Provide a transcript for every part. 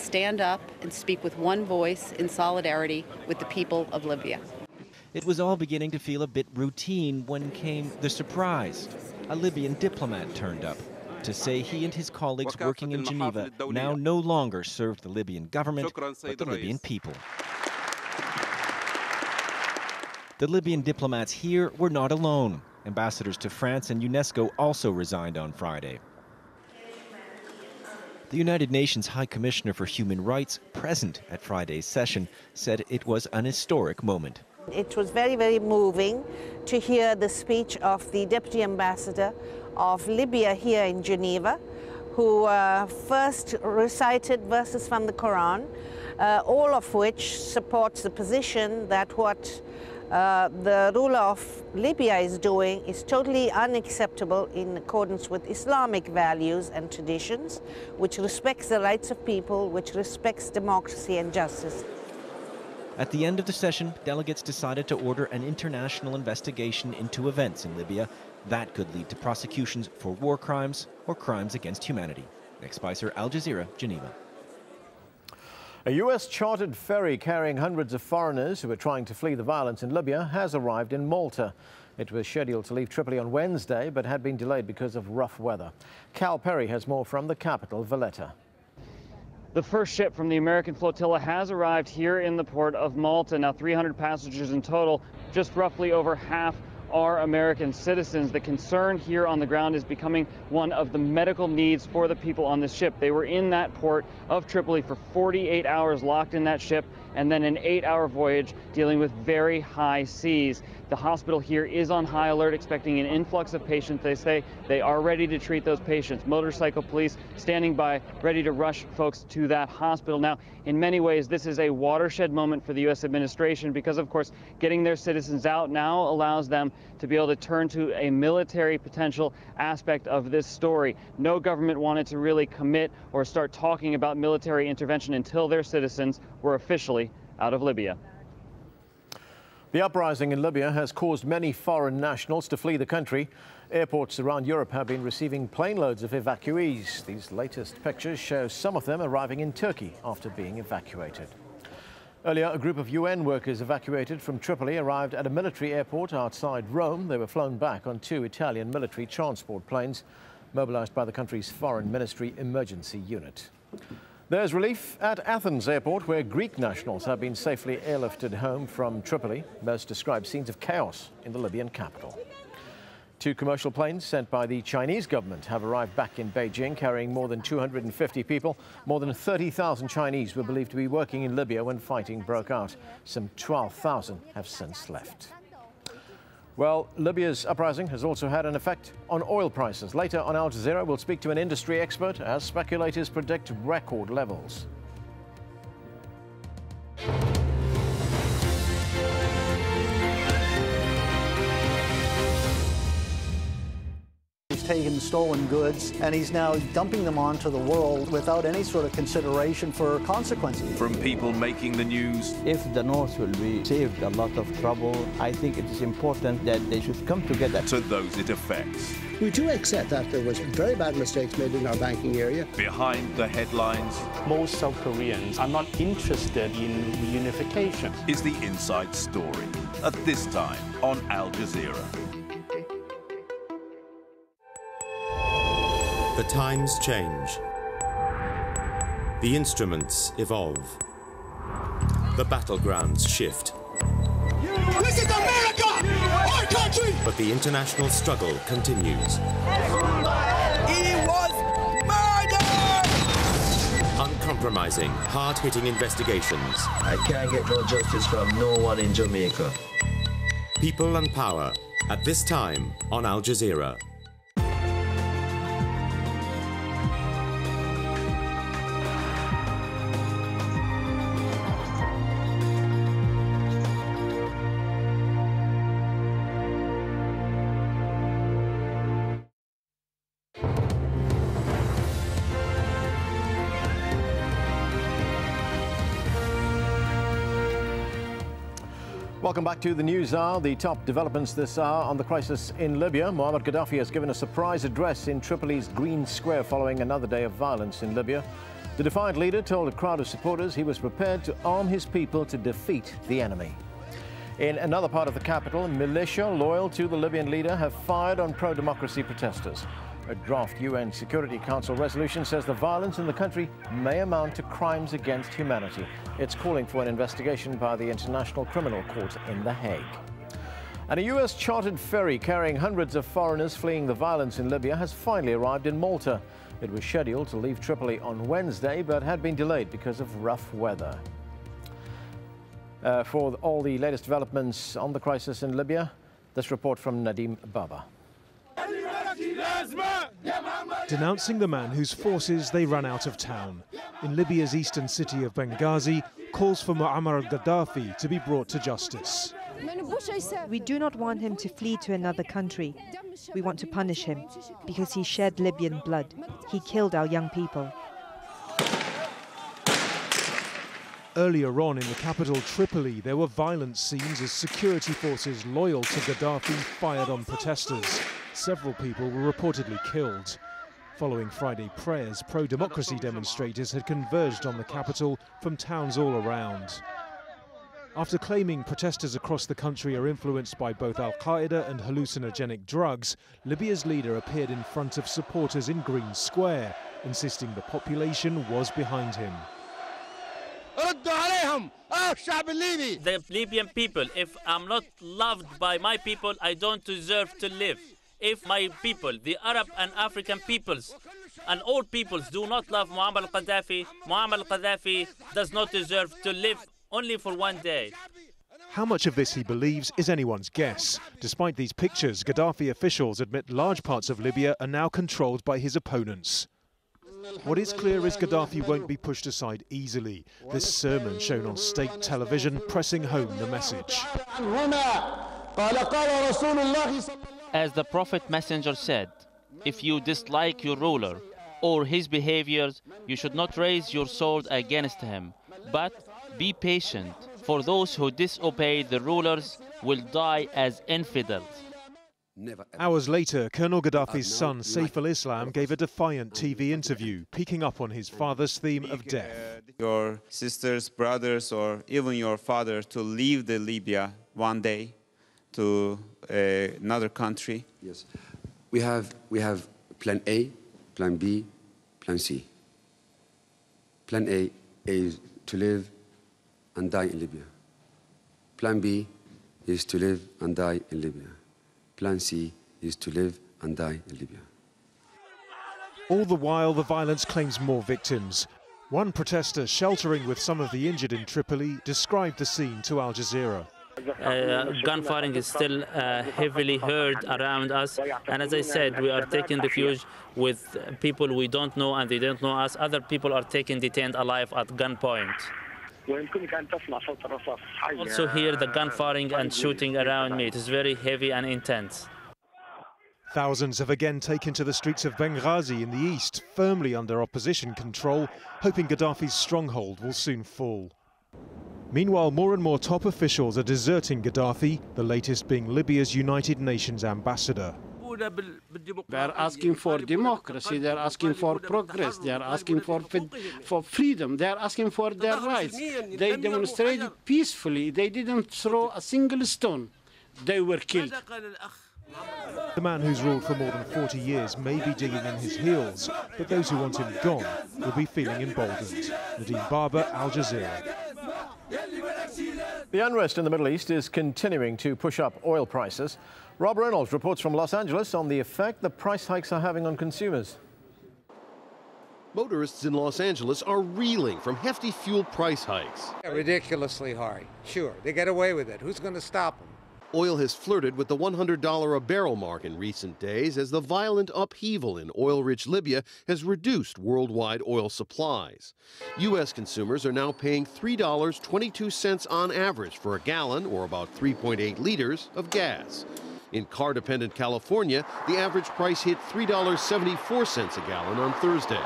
stand up and speak with one voice in solidarity with the people of Libya. It was all beginning to feel a bit routine when came the surprise. A Libyan diplomat turned up to say he and his colleagues working in Geneva now no longer served the Libyan government, but the Libyan people. The Libyan diplomats here were not alone. Ambassadors to France and UNESCO also resigned on Friday. The United Nations High Commissioner for Human Rights, present at Friday's session, said it was an historic moment. It was very, very moving to hear the speech of the Deputy Ambassador of Libya here in Geneva, who first recited verses from the Quran, all of which supports the position that what the ruler of Libya is doing is totally unacceptable in accordance with Islamic values and traditions, which respects the rights of people, which respects democracy and justice. At the end of the session, delegates decided to order an international investigation into events in Libya that could lead to prosecutions for war crimes or crimes against humanity. Nick Spicer, Al Jazeera, Geneva. A U.S. chartered ferry carrying hundreds of foreigners who are trying to flee the violence in Libya has arrived in Malta. It was scheduled to leave Tripoli on Wednesday, but had been delayed because of rough weather. Cal Perry has more from the capital, Valletta. The first ship from the American flotilla has arrived here in the port of Malta. Now 300 passengers in total, just roughly over half are American citizens. The concern here on the ground is becoming one of the medical needs for the people on this ship. They were in that port of Tripoli for 48 hours locked in that ship, and then an 8-hour voyage dealing with very high seas. The hospital here is on high alert, expecting an influx of patients. They say they are ready to treat those patients. Motorcycle police standing by, ready to rush folks to that hospital. Now, in many ways, this is a watershed moment for the U.S. administration because, of course, getting their citizens out now allows them to be able to turn to a military potential aspect of this story. No government wanted to really commit or start talking about military intervention until their citizens were officially out of Libya. The uprising in Libya has caused many foreign nationals to flee the country. Airports around Europe have been receiving plane loads of evacuees. These latest pictures show some of them arriving in Turkey after being evacuated. Earlier, a group of UN workers evacuated from Tripoli arrived at a military airport outside Rome. They were flown back on 2 Italian military transport planes mobilized by the country's Foreign Ministry Emergency Unit. There's relief at Athens airport, where Greek nationals have been safely airlifted home from Tripoli. Most describe scenes of chaos in the Libyan capital. 2 commercial planes sent by the Chinese government have arrived back in Beijing, carrying more than 250 people. More than 30,000 Chinese were believed to be working in Libya when fighting broke out. Some 12,000 have since left. Well, Libya's uprising has also had an effect on oil prices. Later on Al Jazeera, we'll speak to an industry expert as speculators predict record levels. Taken stolen goods and he's now dumping them onto the world without any sort of consideration for consequences. From people making the news. If the North will be saved a lot of trouble, I think it is important that they should come together. To those it affects. We do accept that there was very bad mistakes made in our banking area. Behind the headlines. Most South Koreans are not interested in reunification. Is the inside story. At this time on Al Jazeera. The times change. The instruments evolve. The battlegrounds shift. This is America! Our country! But the international struggle continues. He was murdered! Uncompromising, hard-hitting investigations. I can't get no justice from no one in Jamaica. People and power, at this time on Al Jazeera. Welcome back to the News Hour. The top developments this hour on the crisis in Libya. Muammar Gaddafi has given a surprise address in Tripoli's Green Square following another day of violence in Libya. The defiant leader told a crowd of supporters he was prepared to arm his people to defeat the enemy. In another part of the capital, militia loyal to the Libyan leader have fired on pro-democracy protesters. A draft UN Security Council resolution says the violence in the country may amount to crimes against humanity. It's calling for an investigation by the International Criminal Court in The Hague. And a US chartered ferry carrying hundreds of foreigners fleeing the violence in Libya has finally arrived in Malta. It was scheduled to leave Tripoli on Wednesday, but had been delayed because of rough weather. For all the latest developments on the crisis in Libya, this report from Nadim Baba. Denouncing the man whose forces they ran out of town. In Libya's eastern city of Benghazi, calls for Muammar al-Gaddafi to be brought to justice. We do not want him to flee to another country. We want to punish him because he shed Libyan blood. He killed our young people. Earlier on in the capital Tripoli, there were violent scenes as security forces loyal to Gaddafi fired on protesters. Several people were reportedly killed. Following Friday prayers, pro-democracy demonstrators had converged on the capital from towns all around. After claiming protesters across the country are influenced by both Al-Qaeda and hallucinogenic drugs, Libya's leader appeared in front of supporters in Green Square, insisting the population was behind him. The Libyan people, if I'm not loved by my people, I don't deserve to live. If my people, the Arab and African peoples, and all peoples do not love Muammar al-Gaddafi does not deserve to live only for one day. How much of this he believes is anyone's guess. Despite these pictures, Gaddafi officials admit large parts of Libya are now controlled by his opponents. What is clear is Gaddafi won't be pushed aside easily. This sermon shown on state television pressing home the message. As the Prophet Messenger said, if you dislike your ruler or his behaviors, you should not raise your sword against him, but be patient, for those who disobey the rulers will die as infidels. Hours later, Colonel Gaddafi's son, Saif al-Islam, gave a defiant TV interview, picking up on his father's theme of death. Your sisters, brothers, or even your father to leave the Libya one day to another country? Yes. We have plan A, plan B, plan C. Plan A is to live and die in Libya. Plan B is to live and die in Libya. Plan C is to live and die in Libya. All the while, the violence claims more victims. One protester sheltering with some of the injured in Tripoli described the scene to AlJazeera. Gunfiring is still heavily heard around us, and as I said, we are taking refuge with people we don't know and they don't know us. Other people are taken detained alive at gunpoint. Also hear the gunfiring and shooting around me. It is very heavy and intense. Thousands have again taken to the streets of Benghazi in the east, firmly under opposition control, hoping Gaddafi's stronghold will soon fall. Meanwhile, more and more top officials are deserting Gaddafi, the latest being Libya's United Nations ambassador. They are asking for democracy, they are asking for progress, they are asking for freedom, they are asking for their rights. They demonstrated peacefully, they didn't throw a single stone. They were killed. The man who's ruled for more than 40 years may be digging in his heels, but those who want him gone will be feeling emboldened. Nadim Baba, AlJazeera. The unrest in the Middle East is continuing to push up oil prices. Rob Reynolds reports from Los Angeles on the effect the price hikes are having on consumers. Motorists in Los Angeles are reeling from hefty fuel price hikes. Ridiculously high. Sure, they get away with it. Who's going to stop them? Oil has flirted with the $100 a barrel mark in recent days as the violent upheaval in oil-rich Libya has reduced worldwide oil supplies. U.S. consumers are now paying $3.22 on average for a gallon, or about 3.8 liters, of gas. In car-dependent California, the average price hit $3.74 a gallon on Thursday.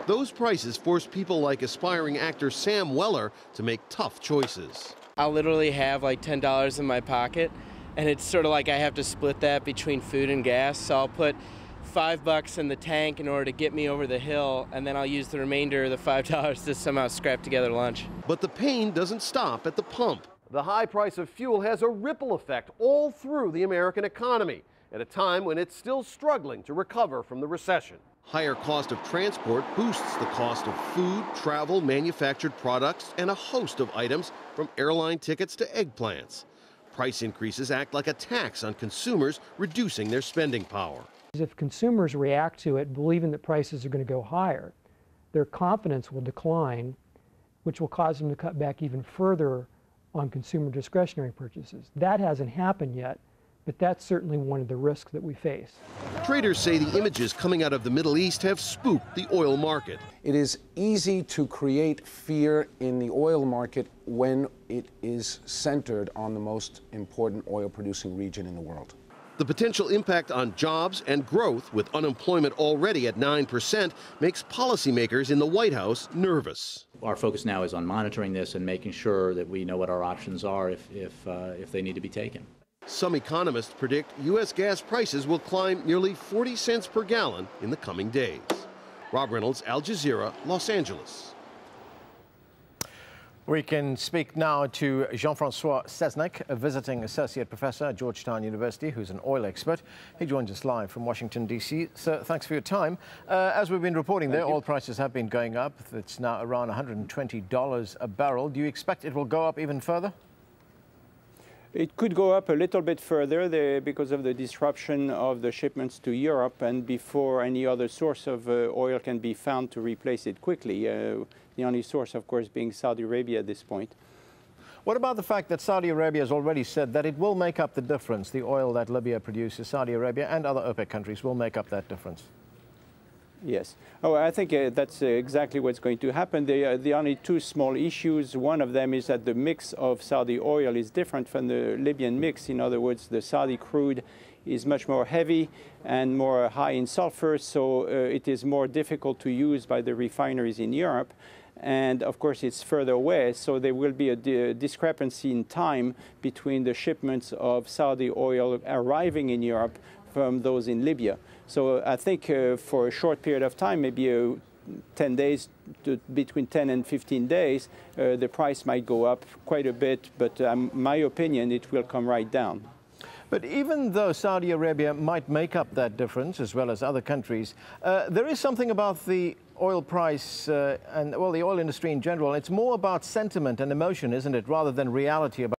Those prices forced people like aspiring actor Sam Weller to make tough choices. I literally have like $10 in my pocket, and it's sort of like I have to split that between food and gas. So I'll put $5 in the tank in order to get me over the hill, and then I'll use the remainder of the $5 to somehow scrap together lunch. But the pain doesn't stop at the pump. The high price of fuel has a ripple effect all through the American economy at a time when it's still struggling to recover from the recession. Higher cost of transport boosts the cost of food, travel, manufactured products, and a host of items from airline tickets to eggplants. Price increases act like a tax on consumers, reducing their spending power. If consumers react to it believing that prices are going to go higher, their confidence will decline, which will cause them to cut back even further on consumer discretionary purchases. That hasn't happened yet, but that's certainly one of the risks that we face. Traders say the images coming out of the Middle East have spooked the oil market. It is easy to create fear in the oil market when it is centered on the most important oil-producing region in the world. The potential impact on jobs and growth, with unemployment already at 9%, makes policymakers in the White House nervous. Our focus now is on monitoring this and making sure that we know what our options are if they need to be taken. Some economists predict U.S. gas prices will climb nearly 40 cents per gallon in the coming days. Rob Reynolds, Al Jazeera, Los Angeles. We can speak now to Jean-Francois Sesnek, a visiting associate professor at Georgetown University, who's an oil expert. He joins us live from Washington, D.C. Sir, thanks for your time. As we've been reporting there, oil prices have been going up. It's now around $120 a barrel. Do you expect it will go up even further? It could go up a little bit further because of the disruption of the shipments to Europe, and before any other source of oil can be found to replace it quickly. The only source, of course, being Saudi Arabia at this point. What about the fact that Saudi Arabia has already said that it will make up the difference? The oil that Libya produces, Saudi Arabia and other OPEC countries will make up that difference. Yes. Oh, I think that's exactly what's going to happen. The only two small issues, one of them is that the mix of Saudi oil is different from the Libyan mix. In other words, the Saudi crude is much more heavy and more high in sulfur, so it is more difficult to use by the refineries in Europe. And of course, it's further away, so there will be a discrepancy in time between the shipments of Saudi oil arriving in Europe from those in Libya. So I think for a short period of time, maybe 10 days, between 10 and 15 days, the price might go up quite a bit, but my opinion, it will come right down. But even though Saudi Arabia might make up that difference, as well as other countries, there is something about the oil price and, well, the oil industry in general. It's more about sentiment and emotion, isn't it, rather than reality about